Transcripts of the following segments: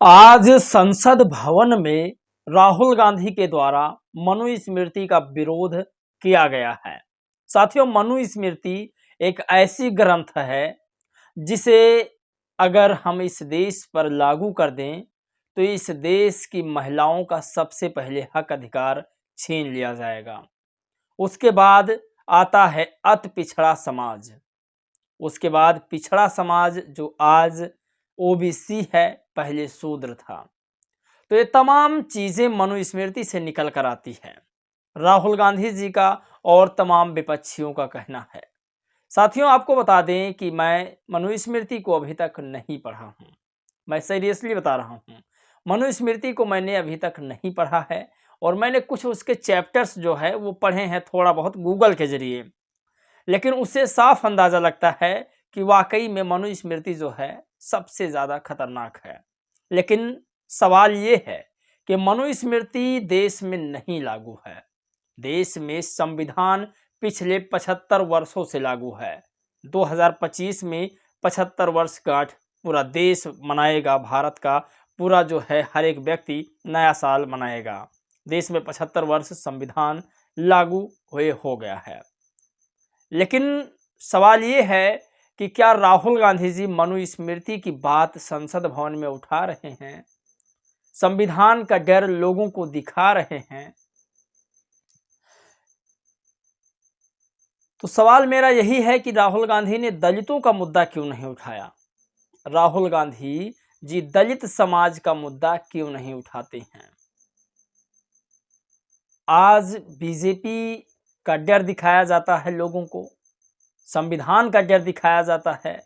आज संसद भवन में राहुल गांधी के द्वारा मनुस्मृति का विरोध किया गया है। साथियों, मनुस्मृति एक ऐसी ग्रंथ है जिसे अगर हम इस देश पर लागू कर दें तो इस देश की महिलाओं का सबसे पहले हक अधिकार छीन लिया जाएगा। उसके बाद आता है अति पिछड़ा समाज। उसके बाद पिछड़ा समाज जो आज ओबीसी है, पहले शूद्र था। तो ये तमाम चीजें मनुस्मृति से निकल कर आती है। राहुल गांधी जी का और तमाम विपक्षियों का कहना है। साथियों, आपको बता दें कि मैं मनुस्मृति को अभी तक नहीं पढ़ा हूँ। मैं सीरियसली बता रहा हूँ, मनुस्मृति को मैंने अभी तक नहीं पढ़ा है और मैंने कुछ उसके चैप्टर्स जो है वो पढ़े हैं थोड़ा बहुत गूगल के जरिए, लेकिन उससे साफ अंदाजा लगता है कि वाकई में मनुस्मृति जो है सबसे ज़्यादा खतरनाक है। लेकिन सवाल ये है कि मनुस्मृति देश में नहीं लागू है। देश में संविधान पिछले 75 वर्षों से लागू है। 2025 में 75 वर्ष गांठ पूरा देश मनाएगा। भारत का पूरा जो है हर एक व्यक्ति नया साल मनाएगा। देश में 75 वर्ष संविधान लागू हुए हो गया है। लेकिन सवाल ये है कि क्या राहुल गांधी जी मनुस्मृति की बात संसद भवन में उठा रहे हैं, संविधान का डर लोगों को दिखा रहे हैं? तो सवाल मेरा यही है कि राहुल गांधी ने दलितों का मुद्दा क्यों नहीं उठाया? राहुल गांधी जी दलित समाज का मुद्दा क्यों नहीं उठाते हैं? आज बीजेपी का डर दिखाया जाता है लोगों को, संविधान का डर दिखाया जाता है।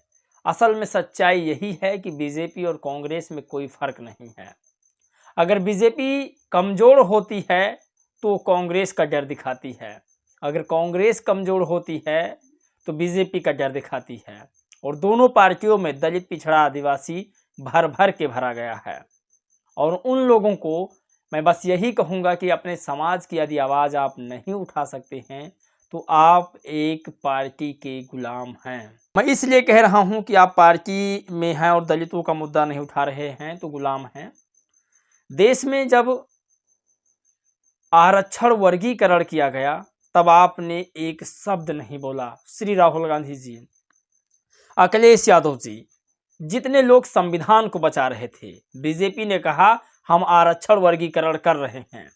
असल में सच्चाई यही है कि बीजेपी और कांग्रेस में कोई फर्क नहीं है। अगर बीजेपी कमजोर होती है तो कांग्रेस का डर दिखाती है, अगर कांग्रेस कमजोर होती है तो बीजेपी का डर दिखाती है। और दोनों पार्टियों में दलित, पिछड़ा, आदिवासी भर भर के भरा गया है। और उन लोगों को मैं बस यही कहूँगा कि अपने समाज की यदि आवाज़ आप नहीं उठा सकते हैं तो आप एक पार्टी के गुलाम हैं। मैं इसलिए कह रहा हूं कि आप पार्टी में हैं और दलितों का मुद्दा नहीं उठा रहे हैं तो गुलाम हैं। देश में जब आरक्षण वर्गीकरण किया गया तब आपने एक शब्द नहीं बोला। श्री राहुल गांधी जी, अखिलेश यादव जी, जितने लोग संविधान को बचा रहे थे, बीजेपी ने कहा हम आरक्षण वर्गीकरण कर रहे हैं,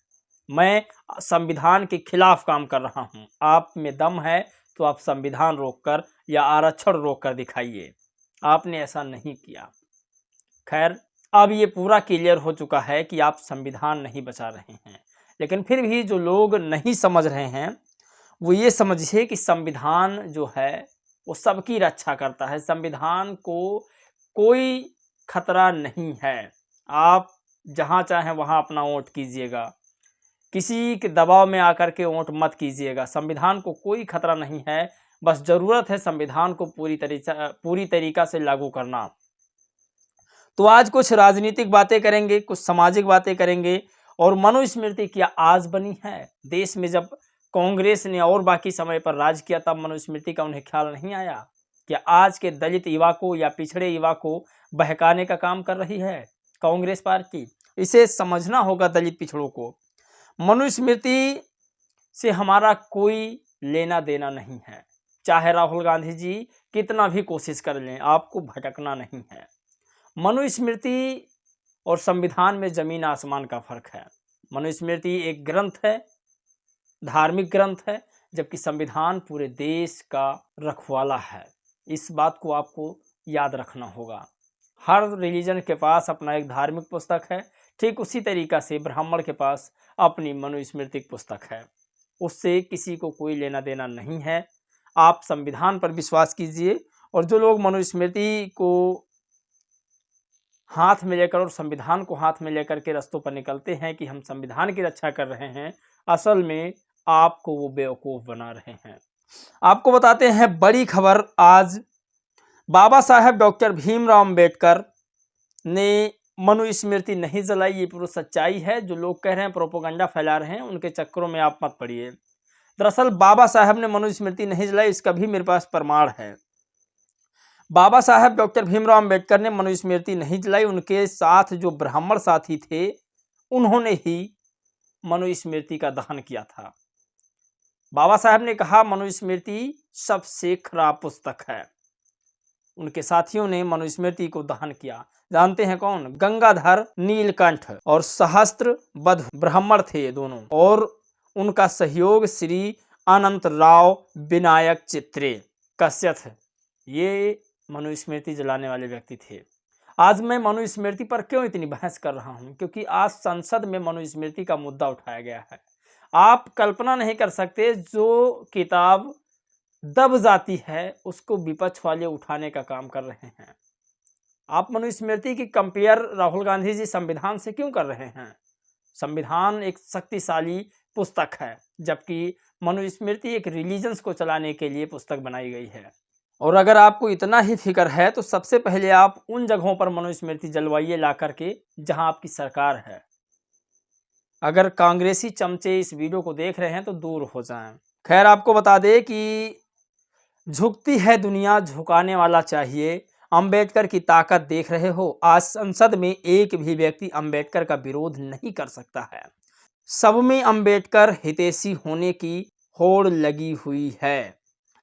मैं संविधान के खिलाफ काम कर रहा हूं। आप में दम है तो आप संविधान रोककर या आरक्षण रोककर दिखाइए। आपने ऐसा नहीं किया। खैर, अब ये पूरा क्लियर हो चुका है कि आप संविधान नहीं बचा रहे हैं। लेकिन फिर भी जो लोग नहीं समझ रहे हैं वो ये समझिए कि संविधान जो है वो सबकी रक्षा करता है। संविधान को कोई खतरा नहीं है। आप जहाँ चाहें वहाँ अपना वोट कीजिएगा, किसी के दबाव में आकर के वोट मत कीजिएगा। संविधान को कोई खतरा नहीं है, बस ज़रूरत है संविधान को पूरी तरीका से लागू करना। तो आज कुछ राजनीतिक बातें करेंगे, कुछ सामाजिक बातें करेंगे। और मनुस्मृति क्या आज बनी है? देश में जब कांग्रेस ने और बाकी समय पर राज किया तब मनुस्मृति का उन्हें ख्याल नहीं आया? क्या आज के दलित युवा को या पिछड़े युवा को बहकाने का काम कर रही है कांग्रेस पार्टी? इसे समझना होगा दलित पिछड़ों को। मनुस्मृति से हमारा कोई लेना देना नहीं है। चाहे राहुल गांधी जी कितना भी कोशिश कर लें, आपको भटकना नहीं है। मनुस्मृति और संविधान में जमीन आसमान का फर्क है। मनुस्मृति एक ग्रंथ है, धार्मिक ग्रंथ है, जबकि संविधान पूरे देश का रखवाला है। इस बात को आपको याद रखना होगा। हर रिलीजन के पास अपना एक धार्मिक पुस्तक है, ठीक उसी तरीका से ब्राह्मण के पास अपनी मनुस्मृतिक पुस्तक है। उससे किसी को कोई लेना देना नहीं है। आप संविधान पर विश्वास कीजिए। और जो लोग मनुस्मृति को हाथ में लेकर और संविधान को हाथ में लेकर के रास्तों पर निकलते हैं कि हम संविधान की रक्षा कर रहे हैं, असल में आपको वो बेवकूफ़ बना रहे हैं। आपको बताते हैं बड़ी खबर। आज बाबा साहेब डॉक्टर भीमराव अम्बेडकर ने मनुस्मृति नहीं जलाई। ये पूरी सच्चाई है। जो लोग कह रहे हैं प्रोपोगंडा फैला रहे हैं, उनके चक्करों में आप मत पड़िए। दरअसल बाबा साहब ने मनुस्मृति नहीं जलाई, इसका भी मेरे पास प्रमाण है। बाबा साहब डॉक्टर भीमराव अंबेडकर ने मनुस्मृति नहीं जलाई, उनके साथ जो ब्राह्मण साथी थे उन्होंने ही मनुस्मृति का दहन किया था। बाबा साहब ने कहा मनुस्मृति सबसे खराब पुस्तक है। उनके साथियों ने मनुस्मृति को दहन किया। जानते हैं कौन? गंगाधर नीलकंठ और सहस्त्रबुद्धे ब्राह्मण थे ये दोनों, और उनका सहयोग श्री अनंत राव विनायक चित्रे कश्यप, ये मनुस्मृति जलाने वाले व्यक्ति थे। आज मैं मनुस्मृति पर क्यों इतनी बहस कर रहा हूं? क्योंकि आज संसद में मनुस्मृति का मुद्दा उठाया गया है। आप कल्पना नहीं कर सकते, जो किताब दब जाती है उसको विपक्ष वाले उठाने का काम कर रहे हैं। आप मनुस्मृति की कंपेयर राहुल गांधी जी संविधान से क्यों कर रहे हैं? संविधान एक शक्तिशाली पुस्तक है, जबकि मनुस्मृति एक रिलीजन्स को चलाने के लिए पुस्तक बनाई गई है। और अगर आपको इतना ही फिक्र है तो सबसे पहले आप उन जगहों पर मनुस्मृति जलवाइए ला करके जहां आपकी सरकार है। अगर कांग्रेसी चमचे इस वीडियो को देख रहे हैं तो दूर हो जाएं। खैर, आपको बता दें कि झुकती है दुनिया, झुकाने वाला चाहिए। अंबेडकर की ताकत देख रहे हो। आज संसद में एक भी व्यक्ति अंबेडकर का विरोध नहीं कर सकता है। सब में अंबेडकर हितैषी होने की होड़ लगी हुई है।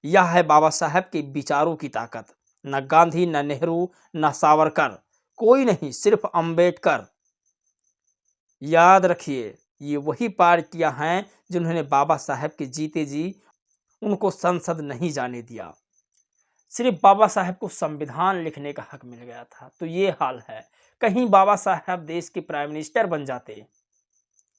यह है बाबा साहब के विचारों की ताकत। न गांधी, न नेहरू, न सावरकर, कोई नहीं, सिर्फ अंबेडकर। याद रखिए, ये वही पार्टियां हैं जिन्होंने बाबा साहब के जीते जी उनको संसद नहीं जाने दिया। सिर्फ बाबा साहब को संविधान लिखने का हक मिल गया था। तो ये हाल है। कहीं बाबा साहब देश के प्राइम मिनिस्टर बन जाते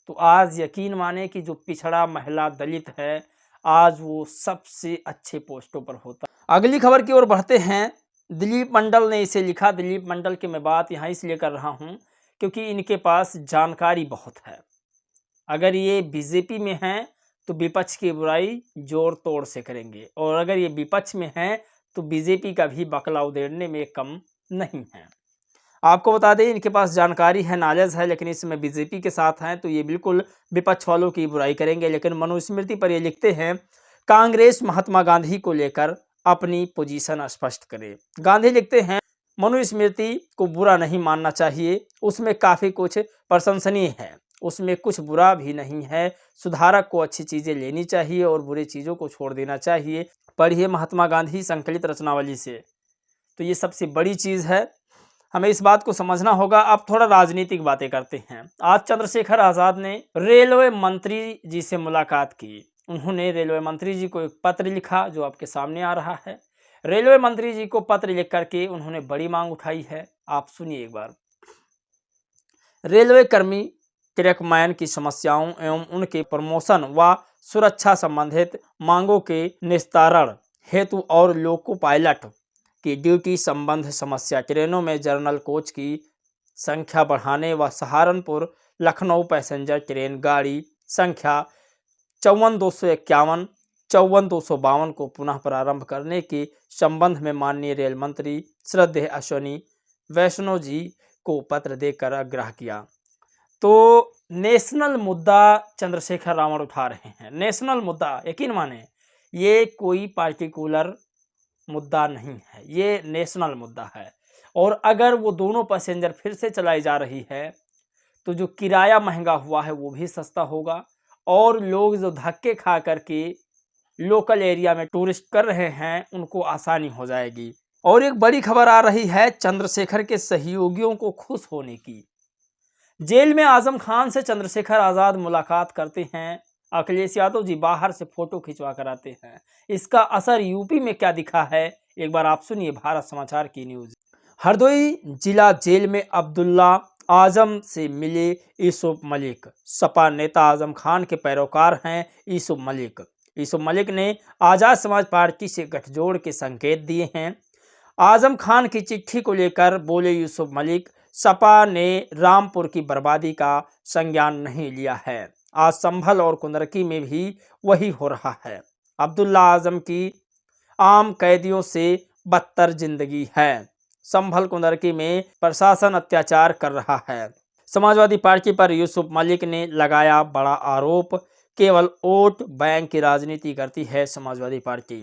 तो आज यकीन माने कि जो पिछड़ा, महिला, दलित है, आज वो सबसे अच्छे पोस्टों पर होता। अगली खबर की ओर बढ़ते हैं। दिलीप मंडल ने इसे लिखा। दिलीप मंडल की मैं बात यहाँ इसलिए कर रहा हूँ क्योंकि इनके पास जानकारी बहुत है। अगर ये बीजेपी में हैं तो विपक्ष की बुराई जोर तोड़ से करेंगे, और अगर ये विपक्ष में हैं तो बीजेपी का भी बकला उधेड़ने में कम नहीं है। आपको बता दें, इनके पास जानकारी है, नॉलेज है, लेकिन इस समय बीजेपी के साथ हैं तो ये बिल्कुल विपक्ष वालों की बुराई करेंगे। लेकिन मनुस्मृति पर ये लिखते हैं, कांग्रेस महात्मा गांधी को लेकर अपनी पोजीशन स्पष्ट करे। गांधी लिखते हैं, मनुस्मृति को बुरा नहीं मानना चाहिए, उसमें काफ़ी कुछ प्रशंसनीय है, उसमें कुछ बुरा भी नहीं है। सुधारक को अच्छी चीज़ें लेनी चाहिए और बुरी चीज़ों को छोड़ देना चाहिए। पढ़िए महात्मा गांधी संकलित रचनावली से। तो ये सबसे बड़ी चीज़ है, हमें इस बात को समझना होगा। अब थोड़ा राजनीतिक बातें करते हैं। आज चंद्रशेखर आज़ाद ने रेलवे मंत्री जी से मुलाकात की। उन्होंने रेलवे मंत्री जी को एक पत्र लिखा जो आपके सामने आ रहा है। रेलवे मंत्री जी को पत्र लिख करके उन्होंने बड़ी मांग उठाई है। आप सुनिए एक बार। रेलवे कर्मी ट्रैकमैन की समस्याओं एवं उनके प्रमोशन व सुरक्षा संबंधित मांगों के निस्तारण हेतु और लोको पायलट की ड्यूटी संबंध समस्या, ट्रेनों में जनरल कोच की संख्या बढ़ाने व सहारनपुर लखनऊ पैसेंजर ट्रेन गाड़ी संख्या 54,251, 54,252 को पुनः प्रारंभ करने के संबंध में माननीय रेल मंत्री श्रद्धेय अश्विनी वैष्णव जी को पत्र देकर आग्रह किया। तो नेशनल मुद्दा चंद्रशेखर रावण उठा रहे हैं। नेशनल मुद्दा, यकीन माने, ये कोई पार्टिकुलर मुद्दा नहीं है, ये नेशनल मुद्दा है। और अगर वो दोनों पैसेंजर फिर से चलाई जा रही है तो जो किराया महंगा हुआ है वो भी सस्ता होगा, और लोग जो धक्के खा करके लोकल एरिया में टूरिस्ट कर रहे हैं उनको आसानी हो जाएगी। और एक बड़ी खबर आ रही है चंद्रशेखर के सहयोगियों को खुश होने की। जेल में आजम खान से चंद्रशेखर आज़ाद मुलाकात करते हैं। अखिलेश यादव जी बाहर से फोटो खिंचवा कर आते हैं। इसका असर यूपी में क्या दिखा है, एक बार आप सुनिए भारत समाचार की न्यूज। हरदोई जिला जेल में अब्दुल्ला आजम से मिले यूसुफ मलिक। सपा नेता आजम खान के पैरोकार हैं यूसुफ मलिक। यूसुफ मलिक ने आज़ाद समाज पार्टी से गठजोड़ के संकेत दिए हैं। आजम खान की चिट्ठी को लेकर बोले यूसुफ मलिक, सपा ने रामपुर की बर्बादी का संज्ञान नहीं लिया है। आज संभल और कुंदरकी में भी वही हो रहा है। अब्दुल्ला आजम की आम कैदियों से बदतर जिंदगी है। संभल कुंदरकी में प्रशासन अत्याचार कर रहा है। समाजवादी पार्टी पर यूसुफ मलिक ने लगाया बड़ा आरोप, केवल वोट बैंक की राजनीति करती है समाजवादी पार्टी।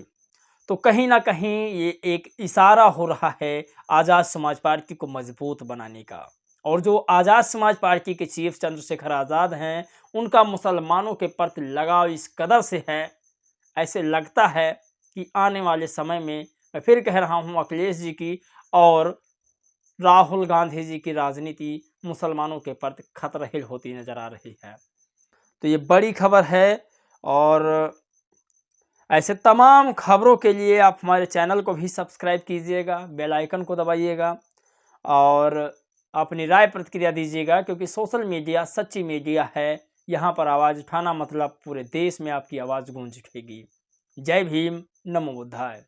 तो कहीं ना कहीं ये एक इशारा हो रहा है आज़ाद समाज पार्टी को मजबूत बनाने का। और जो आज़ाद समाज पार्टी के चीफ चंद्रशेखर आज़ाद हैं, उनका मुसलमानों के प्रति लगाव इस कदर से है, ऐसे लगता है कि आने वाले समय में, मैं फिर कह रहा हूँ, अखिलेश जी की और राहुल गांधी जी की राजनीति मुसलमानों के प्रति खतरहील होती नजर आ रही है। तो ये बड़ी खबर है। और ऐसे तमाम खबरों के लिए आप हमारे चैनल को भी सब्सक्राइब कीजिएगा, बेल आइकन को दबाइएगा और अपनी राय प्रतिक्रिया दीजिएगा, क्योंकि सोशल मीडिया सच्ची मीडिया है। यहाँ पर आवाज़ उठाना मतलब पूरे देश में आपकी आवाज़ गूंज उठेगी। जय भीम, नमो बुद्धाय।